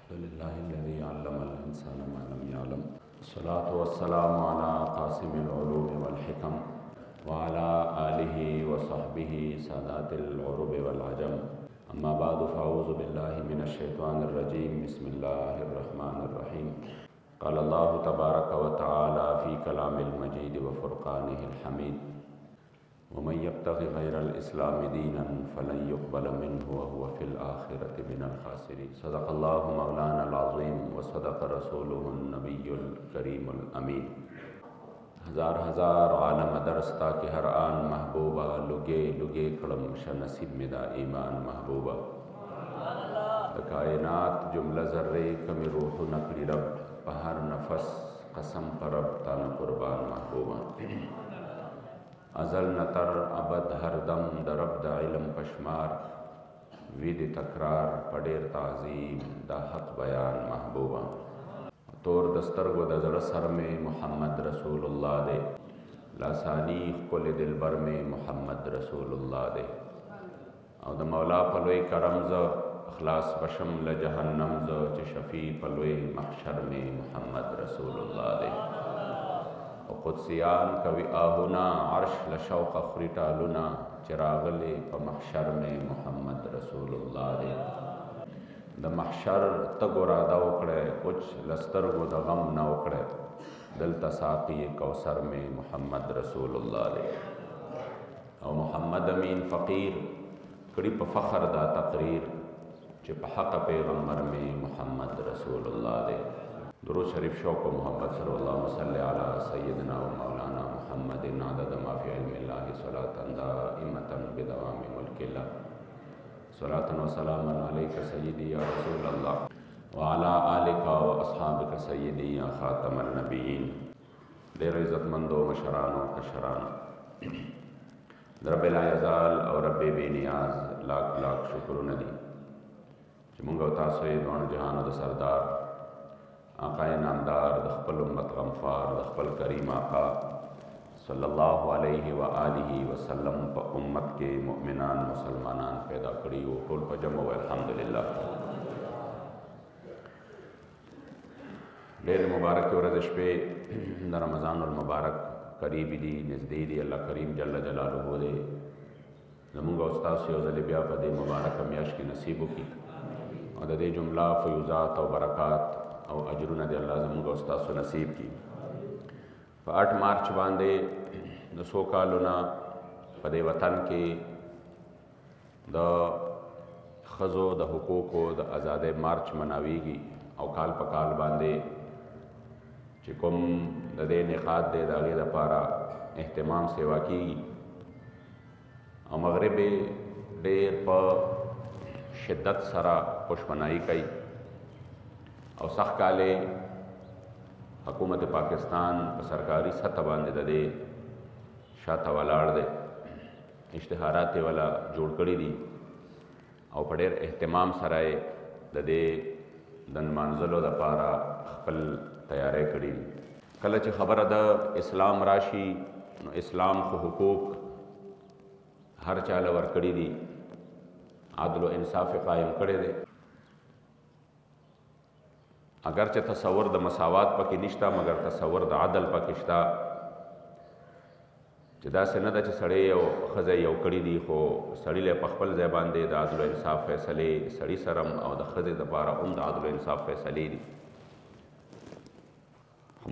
अल्हम्दुलिल्लाहिल्लज़ी अल्लमल इंसाना मा लम यअलम अस्सलातु वस्सलामु अला क़ासिमिल उलूम वल हिकम व अला आलिहि व सहबिहि सादातिल उरुब वल अजम अम्मा बअदु फ़अऊज़ु बिल्लाहि मिनश शैतानिर रजीम बिस्मिल्लाहिर रहमानिर रहीम क़ाल अल्लाहु तबारक व तआला फ़ी कलामिल मजीद व फ़ुरक़ानिहिल हमीद वमन यब्तग़ि गैरल इस्लामि दीनन फ़लन युक़बल मिन्हु व हुव फ़िल आख़िरति मिनल ख़ासिरीन। सदक़ल्लाहु मौलानल अज़ीम व सदक़ रसूलुहुन नबियुल करीमुल अमीन। हज़ार हज़ार आलम दरस्ता के हर आन महबूबा लुगे लुगे कड़म शनसीब में दा ईमान महबूबा कायनात जुमला ज़र्रे कमी रूह नकली रब पहर नफस कसम परब तान कुर्बान महबूबा अज़ल नतर अबद हरदम दरब द इल्म पशमार विद तकरार पडेर ताज़ीम दा हक बयान महबूबा तोर दस्तर गो दजड़ सर में मोहम्मद रसूलुल्लाह दे लासानी कुल दिलबर में मोहम्मद रसूलुल्लाह दे और द मौला पलोए करम ज़ अखलास बशम ल जहन्नम ज़ च शफ़ी पलोए महशर में मोहम्मद रसूलुल्लाह दे और क़ुदसियान कवि आहुना अर्श लशौक़ अख़रिटालुना चिरागले प महशर में मोहम्मद रसूलुल्लाह दे द महशर तगुरादा उकड़े कुछ लस्तर गो द गम न उकड़े दिल तसाक़ी कौसर में मोहम्मद रसूलुल्लाह दे और मोहम्मद अमीन फ़कीर कड़ी प फ़ख्र दा तक़रीर च प हक़ पैगम्बर में मोहम्मद रसूलुल्लाह दे दुरूद शरीफ शौक़ मोहम्मद सल्लल्लाहु अलैहि सय्यदना व मौलाना मुहम्मदिन अदद मा फ़ी इल्मिल्लाहि सलातन दाइमतन बिदवामि मुल्किल्लाह सलातन व सलामन अलैका सय्यदी या रसूलल्लाह व अला आलिका व अस्हाबिका सय्यदी या ख़ातमन नबिय्यीन। ढेर इज़्ज़तमंदो मशरानो कशरानो रब्बे ला यज़ाल और रब्बे बेनियाज लाख लाख शुक्र नदी मुंगा तासो दोन जहान द सरदार आक़ाए नामदार दख़पल उम्मत गमफ़ार दख़पल करीम आक़ा सल्लल्लाहु अलैहि व आलिहि वसल्लम प उम्मत के मुमिनान मुसलमानान पैदा करी वो टोल प जमो अल्हम्दुलिल्लाह। ढेर मुबारक के वरज़ पे द रमज़ानुल मुबारक करीब दी नज़दीक दी अल्लाह करीम जल्ल जलालुहु दे ज़मुंगा उस्ताद से ज़ल बिया पदे मुबारक मियाश की नसीबों की और दे जुमला फ़यूज़ात और बरक़ात और अजरुन दे अल्लाह ज़मुंगा उस्ताद से नसीब की। 8 मार्च बांधे द सोकालुना पदे वतन के द खज़ो द हुकूक़ो द आज़ाद मार्च मनावीगी और काल पकाल बांधे चिकुम दे निक़ात दे दागे द पारा एहतमाम सेवा की और मगरिब देर प शिद्दत सरा खुशमनाई कई और सख़ काले हुकूमत पाकिस्तान सरकारी सतह बांधे दे शाता वलाड़ दे इश्तहारात वाला जोड़ कड़ी दी और पढ़ेर एहतमाम सराए दे दन मंजलो द पारा खपल तैयारे कड़ी कल च खबर द इस्लाम राशि इस्लाम को हुकूक हर चाल वर कड़ी दी आदल इंसाफ कायम करे दे अगरचे तसव्वुर द मसावात पकी निश्ता मगर तसव्वुर द आदल पकिश्ता जदा से न द सड़े यो खज़े यो कड़ी दी खो सड़ी ले पखपल ज़बान दे द आदल इंसाफ फ़ैसले सड़ी सरम और द खज़े द पारा द आदल इंसाफ फ़ैसले दी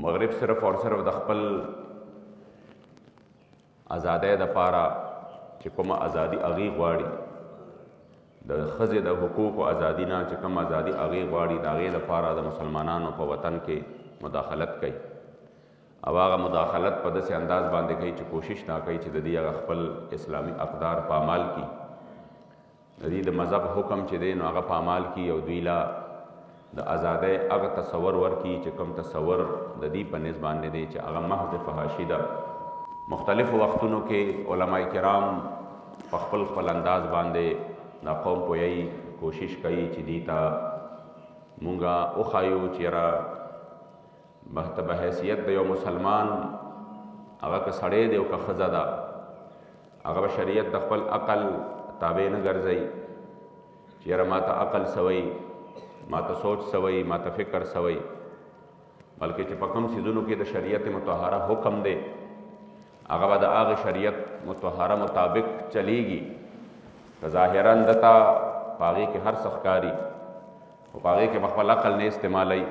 मगरिब सिर्फ और सिर्फ दखपल आज़ादे द पारा चिकुम आज़ादी अगी वाड़ी द खज़े द हुकूक व आज़ादी ना चिकम आज़ादी अगे वाड़ी दागे द पारा द मुसलमानों को वतन के मुदाखलत कई अब आगा मुदाखलत पद से अंदाज़ बांधे कई च कोशिश ना कई च ददी आगा खपल इस्लामी अक़दार पामाल की ददी द मज़हब हुक्म च दे आगा पामाल की और द्वीला द आज़ाद अग तसव्वुर वर की चिकम तसव्वुर ददी पनिस बांधे दे च आगा महज़ फ़हाशिदा मुख्तलिफ़ वक्तों के उलमाए किराम पखपल खपल अंदाज़ बांधे ना कौम को यही कोशिश कई चिदीता मुंगा उखायु चेरा बहतब हैसियत दे मुसलमान अगा का सड़े दे का खज़दा अगा शरीयत दखपल अक़ल ताबे न गर्जई चेरा माता अक़ल सवई ما ته سوچ سوی، ما ته فکر سوی، بلکې چې په کوم څیزونو کې د شریعت مطهره حکم دی هغه به د هغې شریعت مطهره مطابق چلیږي. که ظاهرا دته په هغې کې هر څه ښکاري خو په هغې کې به خپل عقل نه استعمالوي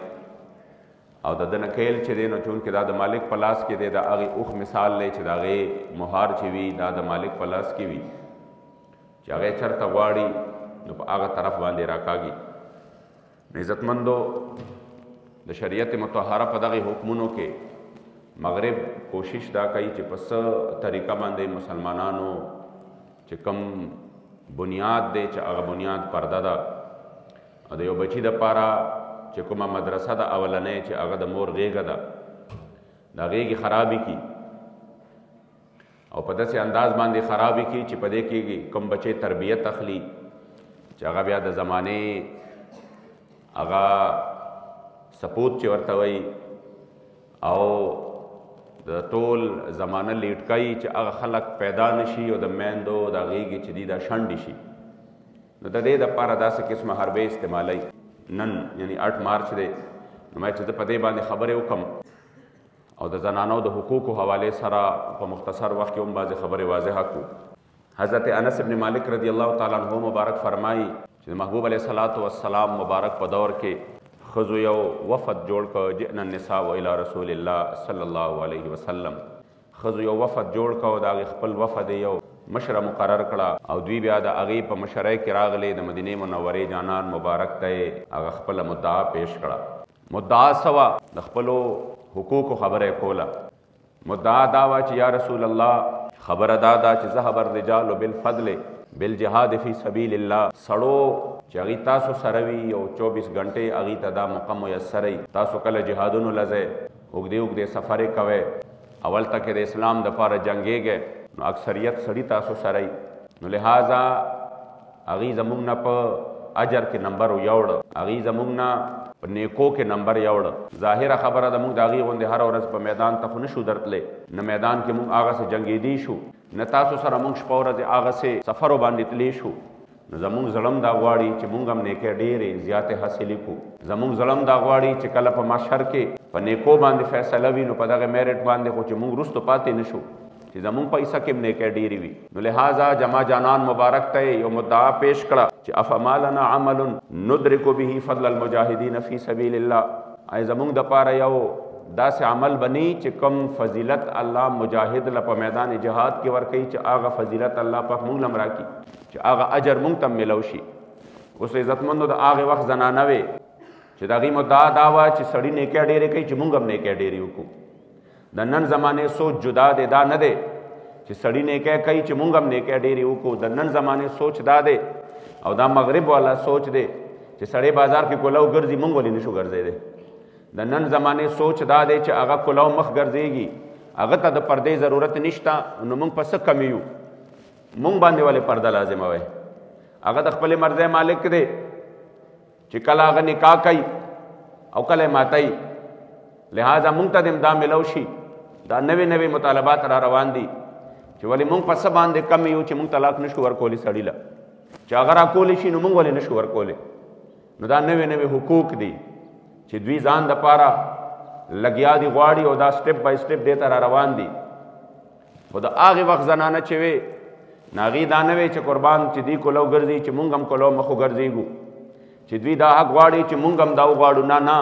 او د ده نه کیل چې دی نو چونکې دا د مالک په لاس کې دی د هغې اوښ مثال دی چې د هغې مهار چې وي دا د مالک په لاس کې وي چې هغې چېرته غواړي نو په هغه طرف باندې راکاږي. عزتمندو د شریعت مطهره په دغې حکمونو کې مغرب کوشش دا کوي چې په څه طریقه باندې مسلمانانو چې کوم بنیاد دی چې هغه بنیاد پرده ده او د یو بچي دپاره چې کومه مدرسه ده اولنۍ چې هغه د مور غېږه ده دا غېږې خرابې کړي او په داسې انداز باندې خرابې کړي چې په دې کې کوم بچی تربیت اخلي چې هغه بیا د زمانې هغه سپوت چې ورته وایي او د ټول زمانه لیټ کوي چې هغه خلک پیدا نشي او د میندو د غېږې چې دي دا شنډې شي. نو د دې دپاره داسې قسمه حربې استعمالوي. نن یعنی 8 مارچ دی نو ما چې زه په دې باندې خبرې وکړم او د زنانو د حقوقو حوالې سره په مختصر وخت کې هم بعضې خبرې واضحه کړو. حضرت انس ابن مالک رضی الله تعالی عنہ مبارک فرمایي چې د محبوب علیه الصلاة والسلام مبارک په دور کې ښځو یو وفد جوړ کړ، جئنا النساء الی رسول الله صلی الله علیه وسلم. ښځو یو وفد جوړ کړ او د هغې خپل وفد یو مشره مقرر کړه او دوی بیا د هغې په مشرۍ کې راغلې د مدینې منورې جانان مبارک ته یې هغه خپله مدعا پیش کړه. مدعا څه وه؟ د خپلو حقوقو خبره یې کوله. مدعا دا وه چې یا رسول الله خبره دا ده چې ذهب الرجال بالفضل بالجهاد فی سبیل الله. سړو چې هغې تاسو سره وي یو 24 غنټې هغې ته دا موقع میسر وي، تاسو کله جهادونو لځئ اوږدې اوږدې سفرې کوئ، اول ته کې د اسلام دپاره جنګېږئ نو اکثریت سړي تاسو سره وي، نو لہذا هغې زموږ نه په اجر کې نمبر یوړه، هغې زموږ نه په نیکو کې نمبر یوړه. ظاهره خبره ده موږ د هغې غوندې هره ورځ په میدان ته خو نه شو درتلی، نه میدان کې موږ هغسې جنګېدی شو، نه تاسو سره موږ شپه ورځې هغسې سفرو باندې تلی شو. نو زموږ زړه دا غواړي چې موږ هم نیکۍ ډېرې زیاتې حاصلې کړو. زموږ زړه دا غواړي چې کله په محشر کې په نیکو باندې فیصله وي نو په دغه میرټ باندې خو چې موږ وروستو پاتې نه شو چې زموږ په حصه کې هم نیکۍ ډېرې وي. نو لہٰذا جما جانان مبارک ته یو مدعا پیش کړه چې افما لنا عمل ندرک به فضل المجاهدین فی سبیل الله. ای زموږ دپاره یو داسې عمل بنی چې کم فضیلت الله مجاهد له په میدان جهاد کې ورکوي چې هغه فضیلت الله پاک موږ له هم راکړي چې هغه اجر موږ ته هم میلو شي. اوس عزتمندو د هغې وخت زنانه وې چې د هغې مدعا دا وه چې سړي نیکۍ ډېرې کوي چې موږ هم نیکۍ ډېرې وکړو. د نن زمانې سوچ جدا دی، دا نه دی چې سړي نیکۍ کوي چې موږ هم نیکۍ ډېرې وکړو. د نن زمانې سوچ دا دی او دا مغرب والا سوچ دی چې سړی بازار کې کولو ګرځي موږ ولې نشو ګرځېدی. د نن زمانې سوچ دا دی چې هغه کولو مخ ګرځېږي، هغه ته د پردې ضرورت نشته، نو موږ په څه کمی یو، موږ باندې ولې پرده لازمه وی. هغه د خپلې مرضۍ مالک دی چې کله هغه نکاح کوي او کله یې ماتوي، لہٰذا موږ ته د دا میلو شي. دا نوې نوې مطالبات را روان دي چې ولې موږ په څه باندې کم یو چې موږ طلاق نشو ورکولی سړي له، چې هغه راکولی شي نو موږ ولې نشو ورکولی. نو دا نوې نوې حقوق دي چې دوی ځان دپاره لګیا دي غواړي او دا سټپ بای سټپ دې ته را روان دي. خو د هغې وخت زنانه چې وې نو هغې دا نه وې چې قربان چې دوی کولو ګرځي چې موږ هم کولو مخ وګرځېږو، چې دوی دا حق غواړي چې موږ هم دا وغواړو. نه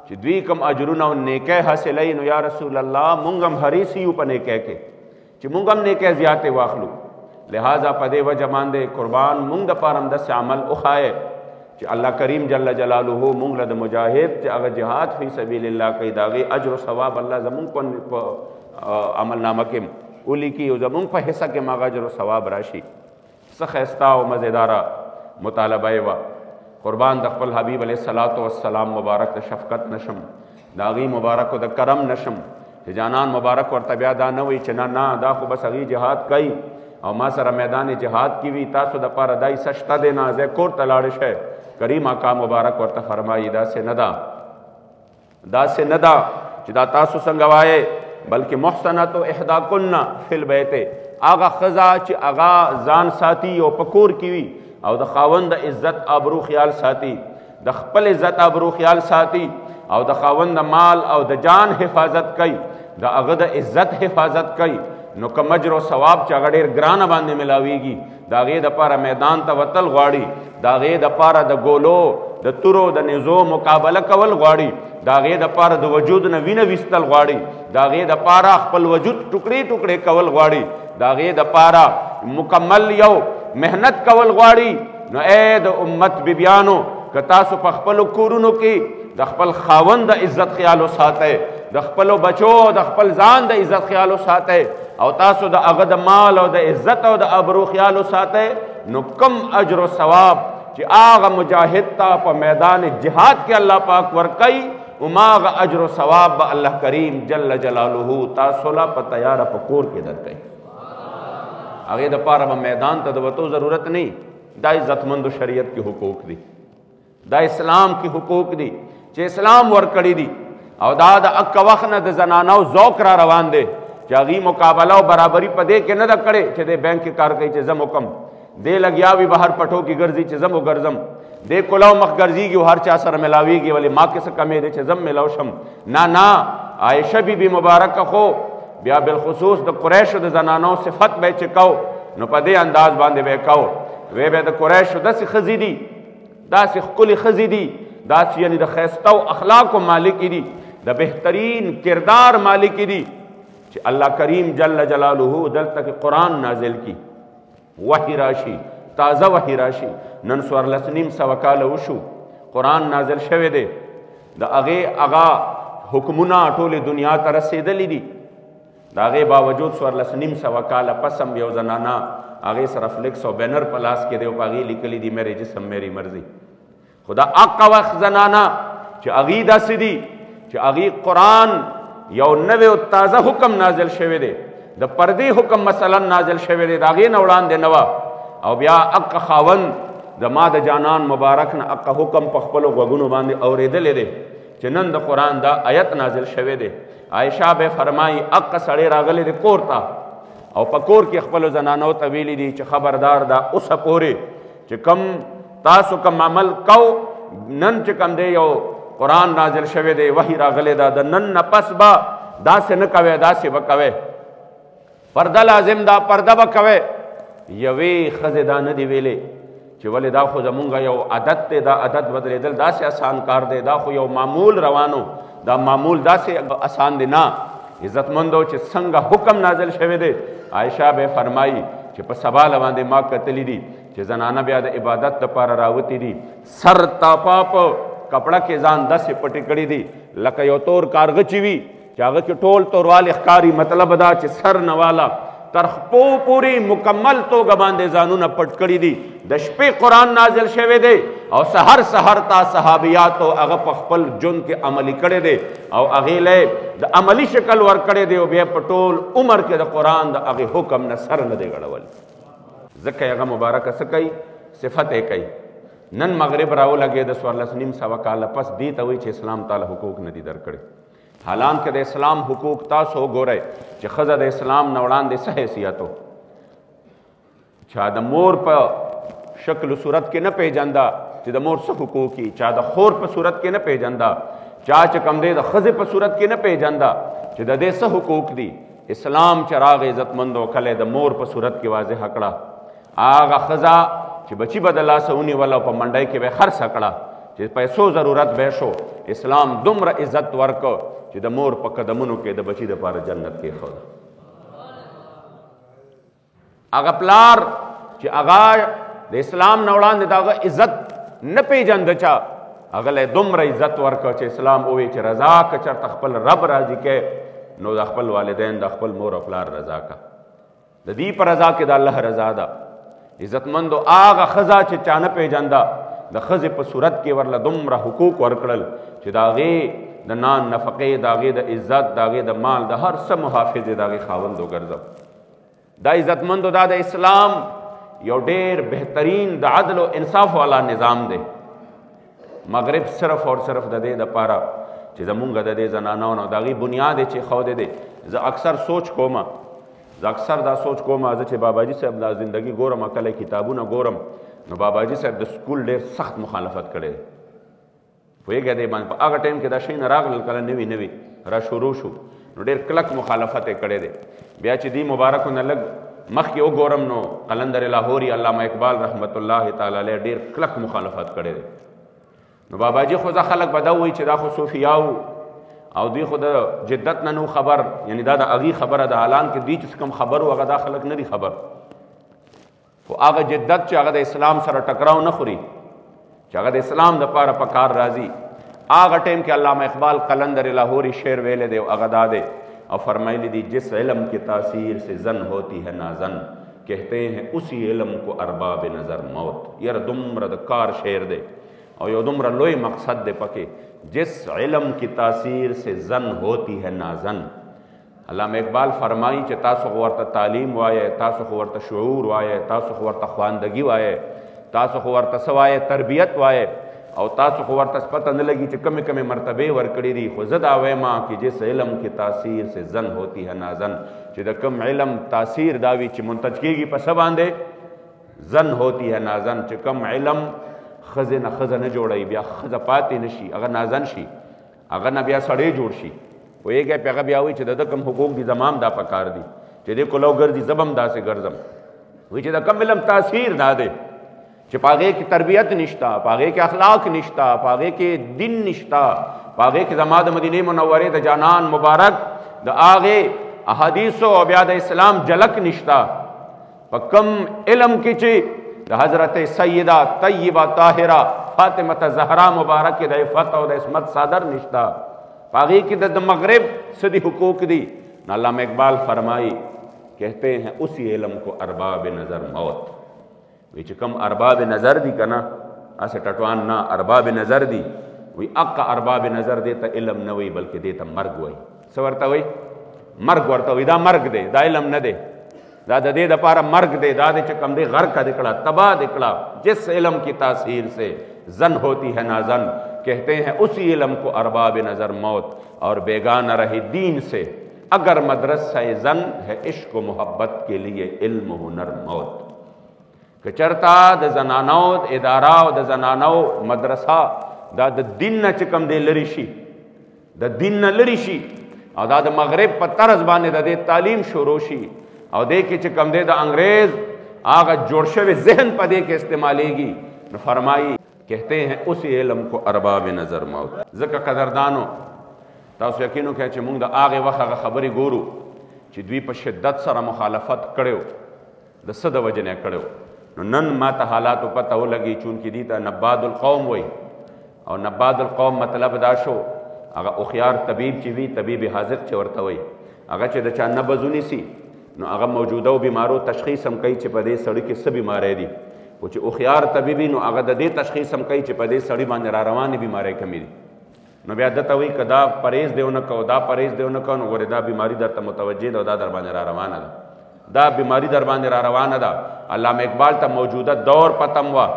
چې دوی کوم اجرونه او نیکۍ حاصلوي نو یا رسول الله موږ هم حریص یو په نیکۍ کې چې موږ هم نیکۍ زیاتې واخلو. لہٰذا په دې وجه باندې قربان موږ دپاره هم داسې عمل وښایې چې الله کریم جل جلاله موږ له د مجاهد چې هغه جهاد فی سبیل الله کوي د هغې اجر و ثواب الله زموږ په عملنامه کې ولیکي او زموږ په حصه کې هم هغه اجر و ثواب راشي. څه ښایسته او مزیداره مطالبه یې وه. قربان د خپل حبیب علیه الصلاة والسلام مبارک د شفقت نشم، د هغې مبارکو د کرم نشم چې جانان مبارک ورته بیا دا نه وایي چې نه دا خو بس هغې جهاد کوي او ما سره میدان جهاد کې وي، تاسو دپاره دا حصه شته دی نه، ځای کور ته لاړ شئ. کریم آقا مبارک ورته فرمایي داسې نه ده، داسې نه ده چې دا تاسو څنګه وایې، بلکې محسنت احداکن فی البیت، هغه ښځه چې هغه ځان ساتي او په کور کې وي او د خاوند د عزت آبرو خیال ساتي، د خپل عزت ابرو خیال ساتي او د خاوند د مال او د جان حفاظت کوي، د هغه د عزت حفاظت کوي، نو کوم اجر او ثواب چې هغه ډېر ګرانه باندې ملاویږي د هغې دپاره میدان ته وتل غواړي، د هغې دپاره د ګولو د تورو د نیزو مقابله کول غواړي، د هغې دپاره د وجود نه وینه ویستل غواړي، د هغې دپاره خپل وجود ټوکړې ټوکړې کول غواړي، د هغې دپاره مکمل یو محنت کول غواړي. نو ای د امت بیبیانو که تاسو په خپلو کورونو کې د خپل خاوند د عزت خیال وساتئ، د خپلو بچو د خپل ځان د عزت خیال وساتئ او تاسو د هغه د مال او د عزت او د ابرو خیال وساتئ، نو کم اجر و ثواب چې هغه مجاهد ته په میدان جهاد کې الله پاک ورکوي، هماغه اجر و ثواب به الله کریم جل جلاله تاسو له په تیاره په کور کې درکوي. هغې دپاره به میدان ته د وتو ضرورت نه. دا عزتمندو شریعت کې حقوق دي، دا اسلام کې حقوق دي چې اسلام ورکړي دي، او دا د اک وخت نه د زنانو ذوق را روان دی چې هغې مقابله او برابري په دې کې نه ده کړې چې دی بینک کې کار کوي چې زه وکم، دی لګیا وي بهر پټو کې ګرځي چې زه وګرځم، دی کلاو مخ ګرځېږي او هر چا سره ملاویږي ولې ما کې څه کمې دی چې زه ملاو شم. نه عایشه بیبي مبارکه خو بیا بالخصوص د قریشو د زنانو صفت به چې کو نو په دې انداز باندې به کو، وی به د قریشو داسې ښځې دي، داسې ښکلې ښځې دي، داسې یعنې د ښایسته او اخلاقو مالکې دي، د بهترین کردار مالکې دي چې الله کریم جل جلاله دلته کې قرآن نازل کی، وحی راشي، تازه وحی راشي. نن 1400 کاله وشو قرآن نازل شوی دی، د هغې هغه حکمونه ټولې دنیا ته رسېدلي دي، د هغې باوجود 1400 کاله پس هم یو زنانه هغې سره فلیکس او بینر په لاس کې دی او په هغې لیکلي دي میرے جسم میری مرضی. خو دا هغه وخت زنانه چې هغې داسې دي چې هغې قرآن یو نوی او تازه حکم نازل شوی دی، د پردې حکم مثلا نازل شوی دی، د هغې نه وړاندې نه وه، او بیا هغه خاوند د ما د جانان مبارک نه هغه حکم په خپلو غوږونو باندې اورېدلی دی چې نن د قرآن دا آیت نازل شوی دی. عایشه به فرمایي هغه سړی راغلی دی کور ته او په کور کې خپلو زنانو ته ویلي دي چې خبردار دا اوسه پورې چې کم تاسو کم عمل کو، نن چې کم دی یو قرآن نازل شوی دی، وحی راغلی دا، د نن نه پس به داسې نه کوئ، داسې به کوئ، پرده لازم دا، پرده به کوئ. یوې ښځې دا نه دی ویلې چې ولې دا خو زمونږ یو عادت دی، دا عادت بدلېدل داسې اسان کار دی، دا خو یو معمول روانو، دا معمول داسې اسان دی نه. عزتمندو چې څنګه حکم نازل شوی دی، عایشه به فرمایي چې په سباله باندې ما کتلی دي چې زنانه بیا د عبادت دپاره راوتې دي، سر تاپا په کپړه کې ځان داسې پټې کړي دي لکه یو تور کارغه چې وي چې هغه کې ټول توروالې ښکاري، مطلب دا چې سر نه والا تر خپو پورې مکمل توګه باندې ځانونه پټ کړي دي. د شپې قرآن نازل شوی دی او سحر تا صحابیاتو هغه په خپل ژوند کې عملي کړی دی او هغې له د عملي شکل ورکړی دی او بیا په ټول عمر کې د قرآن د هغې حکم نه سر نه دی غړولی. ځکه هغه مبارکه څه کوي؟ صفت یې کوي. نن مغرب راولګې د 1400 کاله پس دې ته وایي چې اسلام تعالی حقوق نه دي درکړي. حالانکه د اسلام حقوق تاسو وګورئ چې ښځه د اسلام نه وړاندې څه حیثیت و، چا د مور په شکل و صورت کې نه پیژنده چې د مور څه حقوق دي، چا د خور په صورت کې نه پیژنده، چا چې کوم دی د ښځې په صورت کې نه پیژنده چې د دې څه حقوق دي. اسلام چې راغی عزتمندو کله د مور په صورت کې واضح کړه، هغه ښځه چې بچي به د لاسه ونیوله او په منډۍ کې به یې خرڅه کړه چې پیسو ضرورت به شو، اسلام دومره عزت ورکړ چې د مور په قدمونو کې د بچي دپاره جنت کېښوده. هغه پلار چې هغه د اسلام نه وړاندې د هغه عزت نه پیژنده چا، هغه له دومره عزت ورکړ چې اسلام ووایي چې رضا که چېرته خپل رب راضي کې نو د خپل والدین د خپل مور او پلار رضا کا، د دې په رضا کې د الله رضا ده. عزتمندو هغه ښځه چې چا نه پیژنده د ښځې په صورت کې ورله دومره حقوق ورکړل چې د هغې د نان نفقې، د هغې د عزت، د هغې د مال، د هر څه محافظ د هغې خاوند وګرځو. دا عزتمندو دا د اسلام یو ډېر بهترین د عدل و انصاف والا نظام دی. مغرب صرف اور صرف د دې دپاره چې زمونږ د دې زنانو نه د هغې بنیاد یې چې ښودی دی. زه اکثر سوچ کومه، زه اکثر دا سوچ کومه، زه چې باباجي صاحب دا زندګي ګورم، کله کتابونه ګورم، نو باباجي صاحب د سکول ډېر سخت مخالفت کړی دی. پوهېږئ دی باندې په هغه ټایم کې دا شی نه راغلل کله نوي نوي را شروع شو نو ډېر کلک مخالفت یې کړی دی. بیا چې دې مبارکو نه لږ مخکې وګورم نو قلندر لاهوري علامه اقبال رحمت الله تعالی علیه ډېر کلک مخالفت کړی دی. نو باباجي خو دا خلک به دا وایي چې دا خو صوفیاو او دوی خو د جدت نه نو خبر، یعنی دا د هغې خبره ده. حالان کې دوی چې کوم خبر و هغه دا خلک نه دي خبر، خو هغه جدت چې هغه د اسلام سره ټکراو نه خوري، چې هغه د اسلام دپاره په کار راځي. هغه ټایم کې علامه اقبال قلندر لاہوری شعر ویلے دے هغه دا دی او فرمایلی دی جس علم کی تاثیر سے زن ہوتی ہے نازن کہتے ہیں اسی علم کو ارباب نظر موت. یار دومره د کار شعر دی او یو دومره لوی مقصد دی پکې. جس علم کی تاثیر سے زن ہوتی ہے نازن. علامه اقبال فرمایي چې تاسو خو ورته تعلیم وایه، تاسو خو ورته شعور وایه، تاسو خو ورته خواندگی وایه، تاسو خو ورته څه وایه تربیت وایه، او تاسو خو ورته پته نه لګي چې کمې کمې مرتبې ورکړي دي. خو زه دا وایم چې جس علم کی تاثیر سے زن ہوتی ہے نازن، چې د کم علم تاثیر دا وي چې منتج کېږي په څه باندې زن ہوتی ہے نازن، چې کم علم ښځې نه ښځه نه جوړوي بیا ښځه پاتې نه شي، هغه نازن شي، هغه نه بیا سړی جوړ شي. پوهېږئ پې هغه بیا وایي چې د ده کوم حقوق دي زما هم دا پکار دي چې دې کولو ګرځي زه به هم داسې ګرځم. وایي چې د کم علم تاثیر دا دی چې په هغې کې تربیت نشته، په هغې کې اخلاق نشته، په هغې کې دین نشته، په هغې کې زما د مدینې منورې د جانان مبارک د هغې احادیثو او بیا د اسلام جلک نشته. په کم علم کې چې د حضرت سیدہ طیبہ طاہرہ فاطمة زہرا مبارک د عفت او د عصمت صادر نشته، په هغې کې د مغرب څه دي حقوق دي. علامہ اقبال فرمائی کہتے ہیں اسی علم کو ارباب نظر موت. وی چې کم ارباب نظر دی که نه اسې ټټوان نه ارباب نظر دی، وی اقا ارباب نظر دی ته علم نه وی بلکې دی ته مرګ وی. څه ورته وی؟ مرګ ورته وی. دا مرګ دی، دا علم نه دی، دا د دې دپاره مرګ دی. دا دی چې کم دی غرق دې کړه، تباہ دې کړه. جس علم کی تاثیر سے زن ہوتی ہے نازن کہتے ہیں اسی علم کو ارباب نظر موت. اور بیگانہ رہے دین سے اگر مدرسہ زن ہے عشق و محبت کے لیے علم و ہنر موت. که چرته د زنانو اداره او د زنانو مدرسه دا د دین نه چې کوم دی لرې شي، د دین نه لرې شي او دا د مغرب په طرز باندې د دې تعلیم شروع شي او دې کې چې کوم دی د انګریز هغه جوړ شوی ذهن په دې کې استعمالیږي، نو فرمایي کہتے ہیں اسی علم کو ارباب نظر موت. ځکه قدردانو تاسو یقین وکړئ چې موږ د هغې وخت هغه خبرې ګورو چې دوی په شدت سره مخالفت کړی د څه د وجې نه کړی. نو نن ما ته حالاتو پته ولګي چونکې دي ته نباد القوم وایي او نباد القوم مطلب دا شو هغه هوښیار طبیب چې وي، طبیب حاذق چې ورته وایي، هغه چې د چا نبض ونیسي نو هغه موجوده بیمارو تشخیص هم کوي چې په دې سړي کې څه بیماری دي. خو چې هوښیار طبیب وي نو هغه د دې تشخیص هم کوي چې په دې سړي باندې را روانې بیماری کمې دي. نو بیا دته وایي که دا پرهیز دی ونه کوو، دا پرهیز دی ونه کوو، نو ګورې دا بیماري درته متوجه ده او دا در باندې را روانه ده، دا بیماری در باندې را روانه ده. علامه اقبال ته موجوده دور پتم وا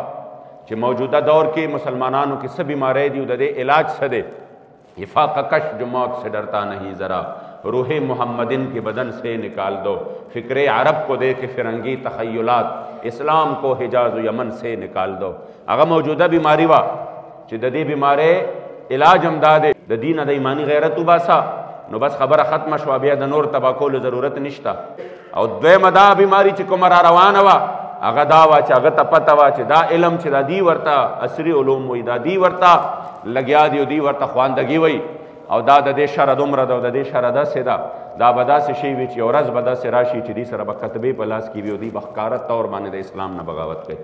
چې موجوده دور کې مسلمانانو کې څه بیماری دي او د دې علاج څه دی. افاقہ کش جو موت سے ڈرتا نہیں ذرا روح محمدن کے بدن سے نکال دو فکر عرب کو دے کے فرنگی تخیلات اسلام کو حجاز و یمن سے نکال دو. هغه موجوده بیماری وا چې د دې بیماری علاج هم دا دی د دین د ایمانی غیرت وباسا نو بس خبره ختمه شوه، بیا د نور تبا کولو ضرورت نشته. او دویمه دا بیماری چې کومه را روانه وه هغه دا وه چې هغه ته پته وه چې دا علم چې دا دی ورته عصري علوم وایي، دا دی ورته لګیا دی او دی ورته خواندګي وایي او دا د دې شره دومره ده او د دې شره داسې ده، دا به داسې شی وي چې یو ورځ به داسې راشي چې دې سره به کتبې په لاس کې وي او دوی به ښکاره طور باندې د اسلام نه بغاوت کوي.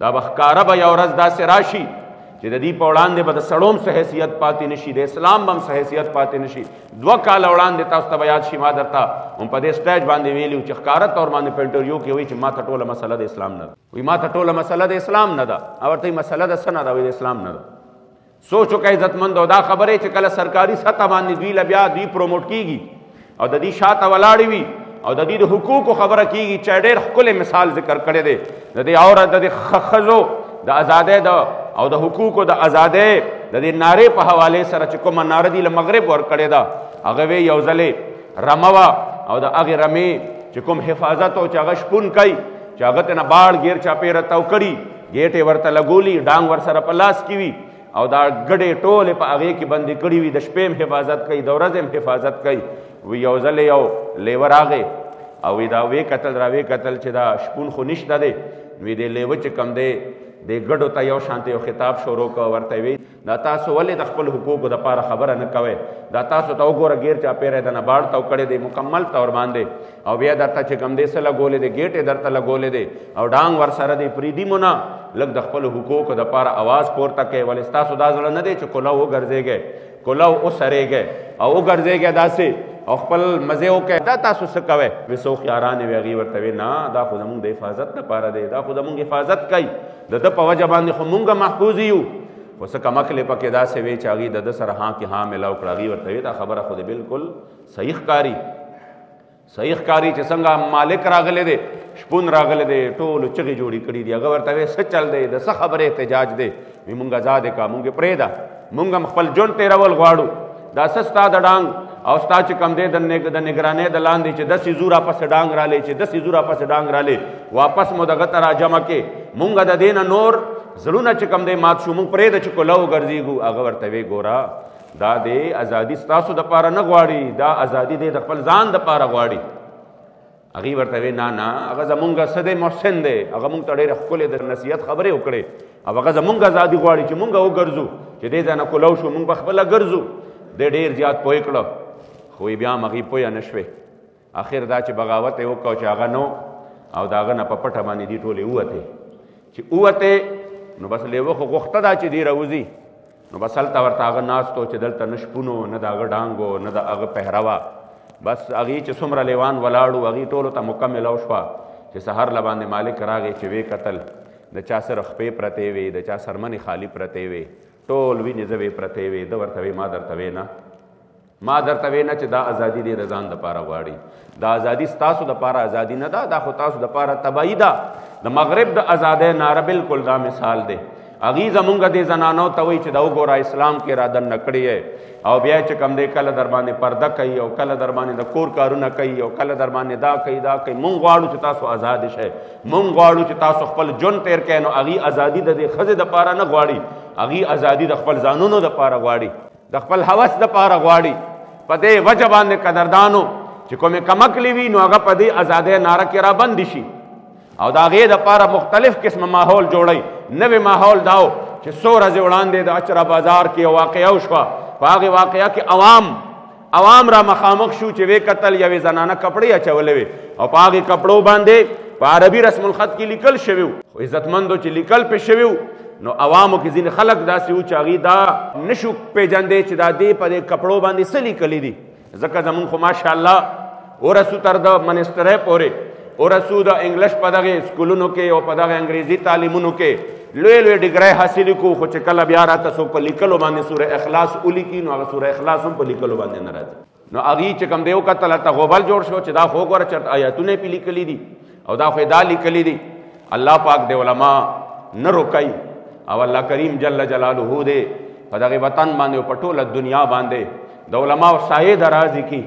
دا به ښکاره به یو ورځ داسې راشي چې د دې په وړاندې به د سړو هم څه حیثیت پاتې نه شي، د اسلام به هم څه حیثیت پاتې نه شي. 2 کاله وړاندې تاسو ته به یاد شي ما درته هم په دې سټیج باندې ویلي چې ښکاره طور باندې په انټرویو کې وایي چې ما ته ټوله مسله د اسلام نه ده، وایي ما ته ټوله مسله د اسلام نه ده. او ورته مسله د څه نه ده؟ وایي د اسلام نه ده. سوچ وکړئ عزتمندو، دا خبرې چې کله سرکاري سطح باندې دوی له بیا دوی پروموټ کېږي او د دې شاته ولاړې وي او د دې د حقوقو خبره کېږي چې ډېر ښکلی مثال ذکر کړی دی د دې عورت د دې ښځو د ازادۍ او د حقوقو د ازادۍ د دې نارې په حوالې سره چې کومه ناره دي له مغرب ورکړې ده هغه وی یو ځلې رمه وه او د هغې رمې چې کوم حفاظت او چې هغه شپون کوي چې هغه ته نه باړ ګیر چاپېره تو کړي ګیټ یې ورته لګولي ډانګ ورسره په لاس کې وي او دا ګډې ټولې په هغې کې بندي کړي وي، د شپې هم حفاظت کوي، د ورځې هم حفاظت کوي. وی یو ځل یو لیوه راغی او وی دا وی کتل را وی کتل چې دا شپون خو نشته دی. وی دی لیوه چې کم دی د ګډو ته یو شانته یو خطاب شروع کړ، ورته وی دا تاسو ولې د خپل حقوقو دپاره خبره نه کوئ؟ دا تاسو ته وګوره ګیر چاپېری د نباړ تاو کړی دی مکمل طور باندې، او بیا درته چې کم دی څه لګولی دی ګیټ یې درته لګولی دی او ډانګ ورسره دی. پرېږدي مو نه، لږ د خپلو حقوقو دپاره اواز پورته کوئ. ولې ستاسو دا زړه نه دی چې کلو وګرځېږئ، کلو وسرېږئ او وګرځېږئ داسې او خپل مزې وکړئ. دا تاسو څه کوئ؟ وی څو خیارانې وې هغې ورته وی نه، دا خو زمونږ د حفاظت دپاره دی، دا خو زمونږ حفاظت کوي، د ده په وجه باندې خو مونږ محفوظ یو. خو څه کمکلې پکې داسې وې چې هغې د ده سره ها کې ها میلاو کړه. هغې ورته وی دا خبره خو د بالکل صحیح ښکاري، صحیح ښکاري چې څنګه مالک راغلی دی، شپون راغلی دی، ټولو چغې جوړې کړي دي. هغه ورته وی څه چل دی، د څه خبرې احتجاج دی؟ وی مونږ ازاد یې کا، مونږ یې پرېږده، مونږ هم خپل ژوند تېرول غواړو. دا څه ستا د ډانګ او ستا چې کم دی د نګرانۍ د لاندې چې 10 زو راپسې ډانګ رالی، چې 10 زو راپسې ډانګ رالی، واپس مو دغه ته راجمع کې. مونږ د دې نه نور زړونه چې کم دی مات شو، مونږ پرېږده چې کلو وګرځېږو. هغه ورته وی ګوره دا دی ازادي ستاسو دپاره نه غواړي، دا ازادي دی د خپل ځان دپاره غواړي. هغې ورته وی نه نه، هغه زمونږ څه دی محسن دی، هغه مونږ ته ډېرې ښکلې د نصیحت خبرې وکړې، او هغه زمونږ ازادي غواړي چې مونږ وګرځو، چې دې ځای نه کلو شو مونږ به خپله ګرځو. دی ډېر زیات پوه کړه، خو بیا هم هغې پوه نه شوې. اخر دا چې بغاوت یې وکړ چې هغه نو، او د هغه نه په پټه باندې دې ټولې ووتې. چې ووتې نو بس لیوه خو غوښته ده چې دې راوځي، نو بس هلته ورته هغه ناست و چې دلته نه شپون و، نه د هغه ډانګ و، نه د هغه پهره وه. بس هغې چې څومره لیوان ولاړ و هغې ټولو ته مکمله وشوه چې سهار له باندې مالک راغی چې ویې کتل د چا سره خپې پرتې وې، د چا سرمنې خالي پرتې وې، ټول وینې ځوې پرتې وې. ده ورته وی ما درته وی نه، ما درته وی نه چې دا ازادي دی د ځان دپاره غواړي، دا ازادي ستاسو دپاره ازادي نه ده، دا خو تاسو دپاره تباهي ده. د مغرب د ازادۍ ناره بالکل دا مثال دی. هغې زمونږ دې زنانو ته وایي چې دا وګوره اسلام کې را دننه کړی یې، او بیا چې کم دی کله در باندې پرده کوي، او کله در باندې د کور کارونه کوي، او کله در باندې دا کوي دا کوي. مونږ غواړو چې تاسو آزاد شئ، مونږ غواړو چې تاسو خپل ژوند تېر کړئ. نو هغې ازادي د دې ښځې دپاره نه غواړي، هغې ازادي د خپل ځانونو دپاره غواړي، د خپل هوس دپاره غواړي. په دې وجه باندې قدردانو چې کومې کمکلې وي نو هغه په دې ازادۍ ناره کې را بندې شي، او د هغې دپاره مختلف قسمه ماحول جوړوي. نوې ماحول دا و چې څو ورځې وړاندې د اچرا بازار کې یو واقعه وشوه. په هغې واقعه کې عوام را مخامخ شو چې ویې کتل یوې زنانه کپړې اچولې وې، او په هغې کپړو باندې په عربي رسم الخط کې لیکل شوي وو. خو عزتمندو چې لیکل پې شوي وو، نو عوامو کې ځینې خلک داسې وو چې هغې دا نشو پېژندی چې دا دې په دې کپړو باندې څه لیکلي دي. ځکه زمونږ خو ماشاءالله ورسو تر د منسټرۍ پورې، ورسو د انګلیش په دغې سکولونو کې او په دغه انګریزي تعلیمونو کې لوی لوی ډګرۍ حاصلې کړو. خو چې کله بیا راته څوک په لیکلو باندې سوره اخلاص ولیکي، نو هغه سوره اخلاص هم په لیکلو باندې نه راځي. نو هغې چې کوم دی وکتل هلته غوبل جوړ شو چې دا خو وګوره چېرته ایتونه یې پې لیکلي دي، او دا خو یې دا لیکلي دي. الله پاک د علما نه روکوي، او الله کریم جل جلاله دی په دغې وطن باندې او په ټوله دنیا باندې د علماو سایې درازي کي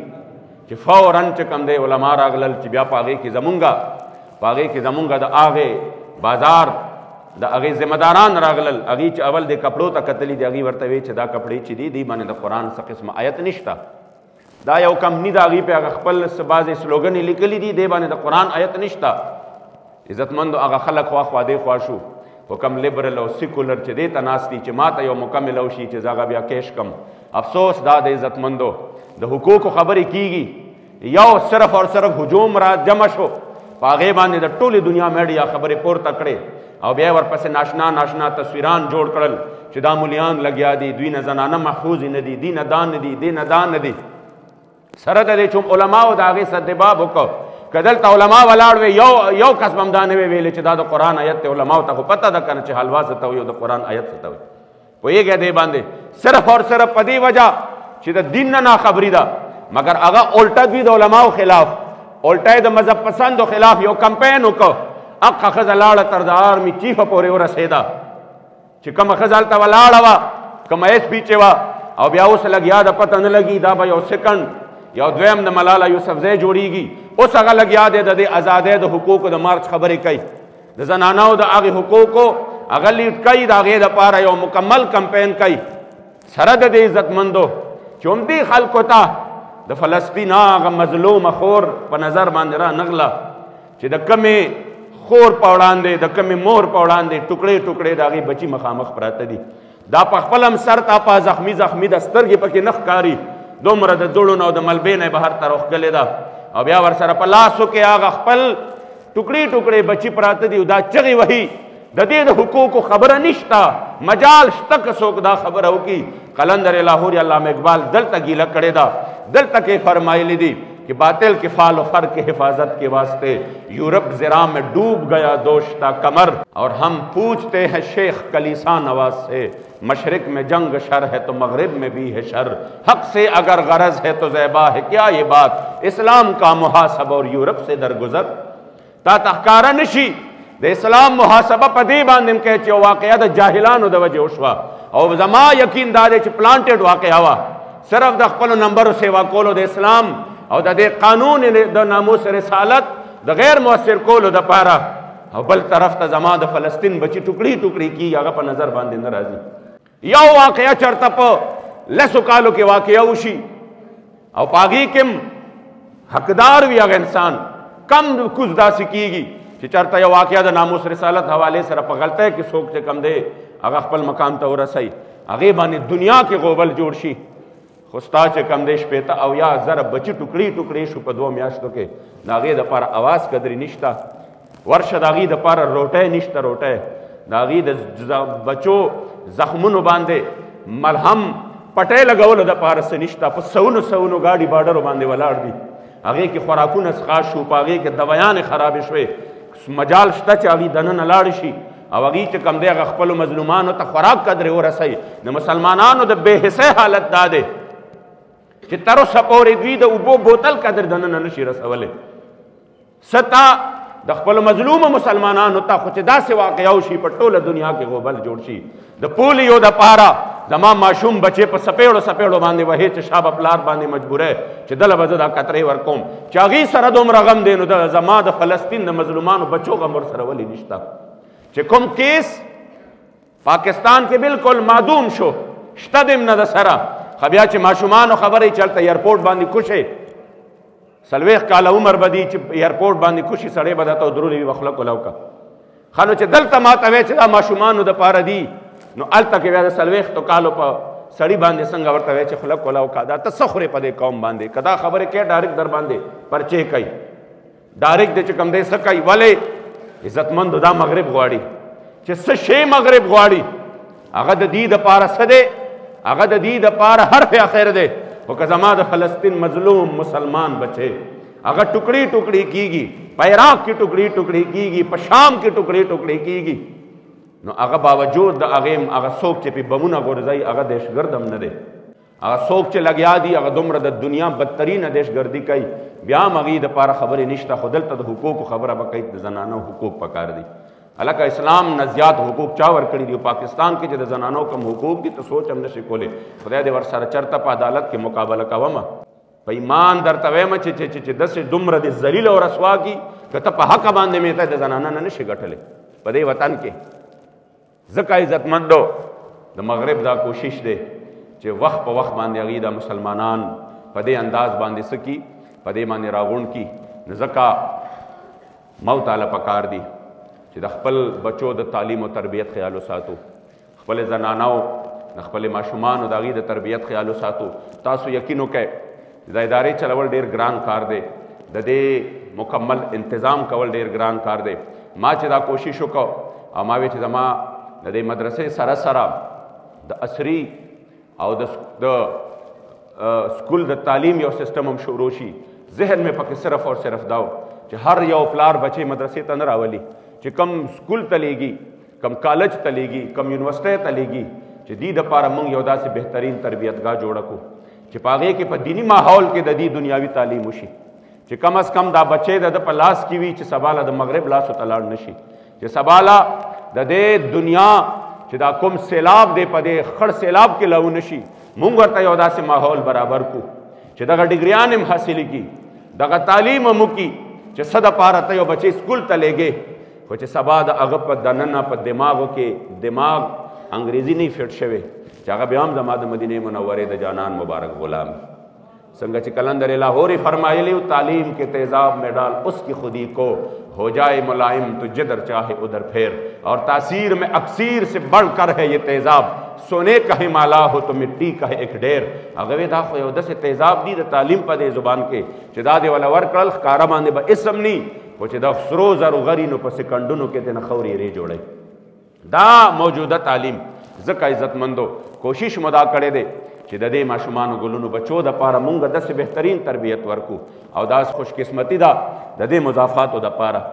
چې فوراً چې کوم دی علما راغلل چې بیا په هغې کې زمونږ د هغې بازار د هغې ذمهداران راغلل. هغې چې اول د کپړو ته کتلي دي، هغې ورته وی چې دا کپړې چې دي دې باندې د قرآن څه قسمه آیت نشته، دا یو کمپني ده، هغې پې هغه خپل بعضې سلوګنې لیکلي دي، دې باندې د قرآن آیت نشته. عزتمندو هغه خلک خوا دې خوا شو، خو کم لیبرل او سیکولر چې دې ته ناست دي چې ما ته یو مکمل وشي چې زه هغه بیا کیش کم. افسوس دا د عزتمندو د حقوقو خبرې کېږي، یو صرف اور صرف هجوم را جمع شو، په هغې باندې د ټولې دنیا میډیا خبرې پورته کړې، او بیا ورپسې ناشنا تصویران جوړ کړل چې دا مولیان لګیا دي، دوی نه زنانه محفوظ نه دي، دی نه دا نه دي، دی نه دا نه دي. سره د دې چې علماو د هغې سدباب وکړ، که دلته علما ولاړ وی یو کس به هم دا نه وی ویلې چې دا د قرآن آیت دی. علماو ته خو پته ده که نه چې حلوا څه ته وایي او د قرآن آیت څه ته وایي. پوهېږئ دې باندې صرف اور صرف په دې وجه چې د دین نه ناخبري ده، مګر هغه الټه دوی د علماو خلاف، الټه د مذهب پسندو خلاف یو کمپین وکړ. اقه ښځه لاړه تر د آرمي چیفه پورې ورسېده چې کومه ښځه هلته ولاړه وه، کومه ایس پي چې وه، او بیا اوس لګیا د پته نه لګي دا به یو سیکنډ یو دویم د ملاله یوسفزۍ جوړیږي. اوس هغه لګیا دی د دې ازادۍ د حقوقو د مارچ خبرې کوي، د زنانو د هغې حقوقو هغه لیډ کوي د هغې دپاره یو مکمل کمپین کوي سره د دې عزتمندو چې همدې خلکو ته د فلسطین هغه مظلومه خور په نظر باندې را نغله چې د کمې خور په وړاندې د کمې مور په وړاندې ټوکړې ټوکړې د هغې بچي مخامخ پراته دي دا په خپل هم سر تاپا زخمی زخمی د سترګې پکې نه ښکاري دومره د دوړو نه او د ملبې نه یې بهر ته روښکلې ده او بیا ورسره په لاسو کې هغه خپل ټوکړې ټوکړې بچي پراته دي او دا چغې وهي د دې د حقوقو خبره نشته مجال شته که څوک دا خبره وکړي قلندر لاہوری علامہ اقبال دلته گیله کړې ده دلته کې فرمایلی دي کہ باطل کے فعل و فر کے حفاظت کے واسطے یورپ زرا میں ڈوب گیا دوشتا کمر اور ہم پوچھتے ہیں شیخ کلیسا نواز سے مشرق میں جنگ شر ہے تو مغرب میں بھی ہے شر حق سے اگر غرض ہے تو زیبا ہے کیا یہ بات اسلام کا محاسبہ اور یورپ سے درگزر تا تحکارا نشی د اسلام محاسبه په دې باندې کې چې واقعیا د جاهلانو د وجه وشوه او زما یقین دا دی چې پلانټډ واقعا وه صرف د خپلو نمبرو سیوا کولو د اسلام او د دې قانون د ناموس رسالت د غیر مؤثر کولو دپاره او بل طرف ته زما د فلسطین بچي ټوکړي ټوکړي کېږي هغه په نظر باندې نه راځي یو واقعه چېرته په لسو کالو کې واقعه وشي او په هغې کې حقدار وي هغه انسان کم کوز داسې کېږي چې چېرته یو واقعه د ناموس رسالت حوالې سره په غلطۍ کې څوک چې کم دی هغه خپل مقام ته ورسوي هغې باندې دنیا کې غوبل جوړ شي خو ستا چې کم دی شپېته اویا زره بچي ټوکړي ټوکړي شو په 2 میاشتو کې د هغې دپاره اواز قدرې نشته ورشه د هغې دپاره روټۍ نشته روټۍ د هغې د بچو زخمونو باندې ملهم پټۍ لګولو دپاره څه نشته په سونو سونو ګاډي باډرو باندې ولاړ دي هغې کې خوراکونه څښا شو په هغې کې دویانې خرابې شوې مجال شته چې هغې دننه لاړ شي او هغې چې کم دی هغه خپلو مظلومانو ته خوراک قدرې ورسوي د مسلمانانو د بې حسۍ حالت دا دی چې تر اوسه پورې دوی د اوبو بوتل قدر دننه نشي رسولی ستا د خپلو مظلومو مسلمانانو ته خو چې داسې واقعه وشي په ټوله دنیا کې غوبل جوړ شي د پولیو دپاره زما ماشوم بچې په سپېړو سپېړو باندې وهې چې شا به پلار باندې مجبوری چې دله به زه دا قطرې ورکوم چې هغې سره دومره غم دی نو د زما د فلسطین د مظلومانو بچو غم ورسره ولې نشته چې کوم کیس پاکستان کې بالکل معدوم شو شته دې نه د سره خو بیا چې ماشومانو خبرې چې هلته ایرپورټ باندې کوشي 40 کاله عمر به دي چې ایرپورټ باندې کوشي سړی به درته ودرولې وي به خوله کولاو که ښه نو چې دلته ماته وی چې دا ماشومانو دپاره دي نو هلته کې بیا د 40 کالو په سړي باندې څنګه ورته وی چې خوله کولاو که دا ته څه خورې په دې قوم باندې که دا خبرې کوې ډایرکټ در باندې پرچې کوي ډایرکټ دی چې کوم دی څه کوي ولې عزتمندو دا مغرب غواړي چې څه شی مغرب غواړي هغه د دې دپاره څه دی هغه د دې دپاره حرف اخر دی خو که زما د فلسطین مظلوم مسلمان بچے هغه ټوکړي ټوکړي کېږي په عراق کې ټوکړي ټوکړي کېږي په شام کې ټوکړي ټوکړي کېږي نو هغه باوجود د هغې هغه څوک چې پې بمونه غورځوي هغه دهشتګرد هم نه دی هغه څوک چې لګیا دي هغه دومره د دنیا بدترینه دهشتګردي کوي بیا هم هغې دپاره خبرې نشته خو دلته د حقوقو خبره به کوي د زنانو حقوق پکار دي هلکه اسلام نه زیات حقوق چا ورکړي دي پاکستان کې چې د زنانو کم حقوق دي ته سوچ هم نشي کولی خدای دې ورسره چرته په عدالت کې مقابله کومه په ایمان درته وایم چې داسې دومره د ذلیل او رسوا کي که ته په حقه باندې مې ته د زنانه نه نشي ګټلی په دې وطن کې ځکه عزتمندو د مغرب دا کوشش دی چې وخت په وخت باندې هغوی د مسلمانان په دې انداز باندې څه کي په دې باندې راغونډ کي نو ځکه موت تعالی پکار دی چې د خپل بچو د تعلیم او تربیت خیال وساتو خپل زنانو د خپل ماشومانو د هغوی د تربیت خیال وساتو تاسو یقین وکئ د ادارې چلول ډېر ګران کار دی د دې مکمل انتظام کول ډېر ګران کار دی ما چې دا کوشش وکړ او ما وی چې زما د دې مدرسې سره سره د عصري او د سکول د تعلیم یو سیستم هم شروع شي ذهن مې پکې صرف اور صرف دا چې هر یو پلار بچی مدرسې ته نه راولي چې کم سکول ته لیږي کم کالج ته لیږي کم یونیورسټۍ ته لیږي چې دې دپاره موږ یو داسې بهترین تربیتګاه جوړه کړو چې په هغې کې په دیني ماحول کې د دې دنیاوي تعلیم وشي چې کم از کم دا بچی د ده په لاس کې وي چې سباله د مغرب لاسو ته لاړ نشي چې سباله د دې دنیا چې دا کوم سیلاب دی په دې خړ سیلاب کې لاو نشي موږ ورته یو داسې ماحول برابر کړو چې دغه ډګریان هم حاصلې کړي دغه تعلیم هم وکړي چې څه دپاره ته یو بچی سکول ته لیږې خو چې سبا د هغه په دننه په دماغو کې دماغ انګریزي نه فټ شوی چې هغه بیا هم زما د مدینې منورې د جانان مبارک غلام څنګه چې کلندر لاہوری فرمایلی تعلیم کے تیزاب میں ڈال اس کی خودی کو ہو جائے ملائم تو جدر چاہے ادھر پھیر اور تاثیر میں اکثیر سے بڑھ کر ہے یہ تیزاب سونے کا ہی مالا ہو تو مٹی کا ہے ایک ډیر هغه دا خو یو داسې تیزاب دی د تعلیم په دې زبان کې چې دا دې ولا ورکړل ښکاره باندې به اسم نی خو چې د سرو زرو غرینو په سکندونو کې د نخوري ری جوړی دا موجوده تعلیم ځکه عزتمندو کوشش مدا کړی دی چې د دې ماشومانو ګلونو بچو د پاره مونږ داسې بهترین تربیت ورکو او دا خوش قسمتي ده د دې مضافاتو د پاره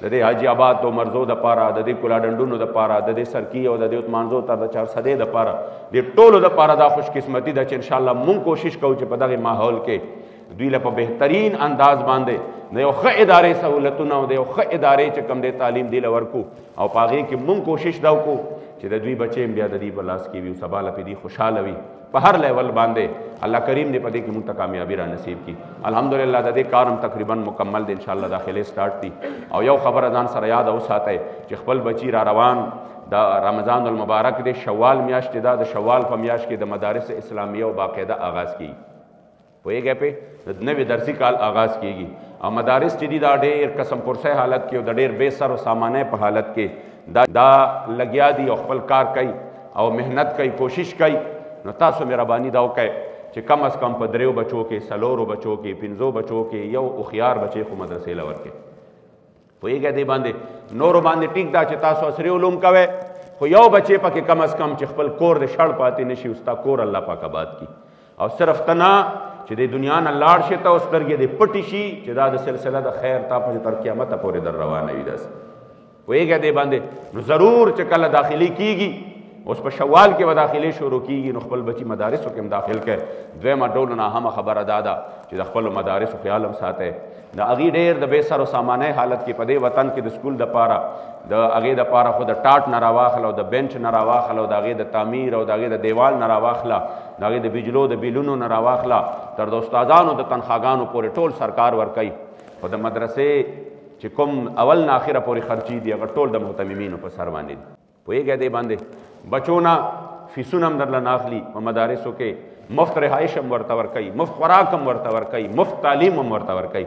د دې حاجی آباد تو مرزو د پاره د دې کولا ډنډونو د پاره د دې سرکی او د دې عثمانزو تر د 400 د پاره د ټولو د پاره دا خوش قسمتي ده چې ان شاء الله مونږ کوشش کوو چې په دغه ماحول کې دوی له په بهترین انداز باندې د یو ښه ادارې سہولتونه او د یو ښه ادارې چې کوم د تعلیم دی ورکو او په هغې کې مونږ کوشش دا وکړو چې د دوی بچې بیا د دې په لاس کې وي او سبا له پې دوی خوشحاله وي په هر لیول باندې الله کریم دې په دې کې مونږ ته کامیابي را نصیب کړي الحمدلله د دې کار هم تقریبا مکمل دی انشاءالله داخلې سټارټ دي او یو خبره ځان سره یاد وساتئ چې خپل بچي را روان د رمضان المبارک دی شوال میاشت دا د شوال په میاشت کې د مدارس اسلامیه او باقاعده آغاز کیږي پوهېږئ پې د نوي درسي کال آغاز کیږي او مدارس چې دي دا ډېر قسم پرسه حالت کې او د ډېر بې سر و سامانه په حالت کې دا لګیا دي او خپل کار کوي او محنت کوي کوشش کوي نو تاسو مهرباني دا وکړئ چې کم از کم په دریو بچو کې څلورو بچو کې پنځو بچو کې یو هوښیار بچی خو مدرسې له ورکړئ پوهېږئ دې باندې نورو باندې ټیک دا چې تاسو عصري علوم کوئ خو یو بچی پکې کم از کم چې خپل کور د شړ پاتې نشي ستا کور الله پاک آباد کړي او صرف ته نه چې د دنیا نه لاړ شي ته او سترګې دې پټې شي چې دا د سلسله د خیر تا پسې تر قیامته پورې در روانه وي داسې پوهېږئ دې باندې نو ضرور چې کله داخلي کېږي اوس په شوال کې به داخلې شروع کېږي نو خپل بچي مدارسو کې هم داخل کړئ دویمه ډول ناهمه خبره دا ده چې د خپلو مدارسو خیال هم ساتئ د هغې ډېر د بې سر و سامانه حالت کې په دې وطن کې د سکول دپاره د هغې دپاره خو د ټاټ نه راواخله او د بینچ نه راواخله او د هغې د تعمیر او د هغې د دیوال نه راواخله د هغې د بجلو د بیلونو نه راواخله تر د استادانو د تنخواګانو پورې ټول سرکار ورکوي خو د مدرسې چې کوم اول نه آخره پورې خرچي دي هغه ټول د محتممینو په سر باندې دي پوهېږئ دې باندې بچو نه فیسونه هم درله نه اخلي په مدارسو کې مفت رهایش هم ورته ورکوي مفت خوراک هم ورته ورکوي مفت تعلیم هم ورته ورکوي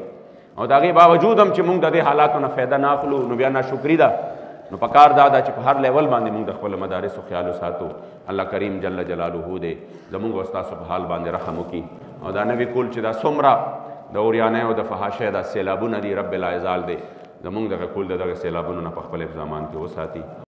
او د هغې باوجود هم چې مونږ د دې حالاتو نه فایده نه اخلو نو بیا ناشکري ده نو پکار دا ده چې په هر لیول باندې مونږ د خپلو مدارسو خیال وساتو الله کریم جل جلاله دی زمونږ او ستاسو په حال باندې رحم وکړي او دا نوي کول چې دا څومره د اوریانۍ او د فحاشۍ دا سیلابونه دي رب العزال دی زمونږ دغه کول د دغه سیلابونو نه په خپل زمان کې وساتي